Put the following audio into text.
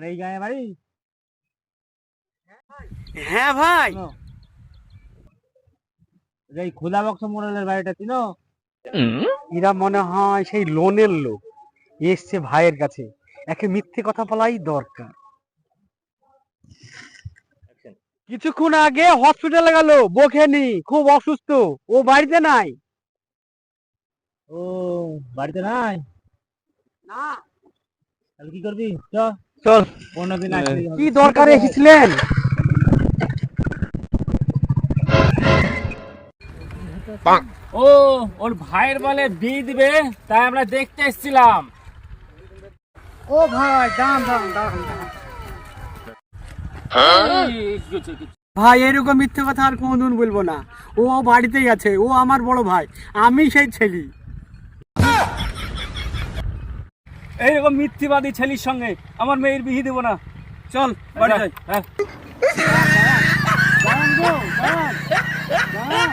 মানে এই গায়ে বাড়ি? হ্যাঁ ভাই। এই খোদা বক্স মোড়লের বাড়িটা চিনো? এরা মনে হয় সেই লোনের লোক, এসছে ভাইয়ের কাছে, একে মিথ্যে কথা বলাই দরকার। কিছুক্ষণ আগে হসপিটালে গেল, বোখেনি, খুব অসুস্থ, ও বাড়িতে নাই। ও বাড়িতে নাই? না। তাহলে কি করবি? চল। কোনদিন কি দরকারে এসেছিলেন? ও ওর ভাইয়ের বলে বিয়ে দিবে, তাই আমরা দেখতে এসেছিলাম। ও ভাই দাঁড়ান দাঁড়ান দাঁড়ান দাঁড়ান। ভাই এরকম মিথ্যে কথা আর কোনদিন বলবো না। ও বাড়িতেই আছে, ও আমার বড় ভাই, আমি সেই ছেলে। এইরকম মিথ্যিবাদী ছেলের সঙ্গে আমার মেয়ের বিয়ে দেবো না। চল বাড়ি যাই। হ্যাঁ। দাঁড়ান গো, দাঁড়ান, দাঁড়ান।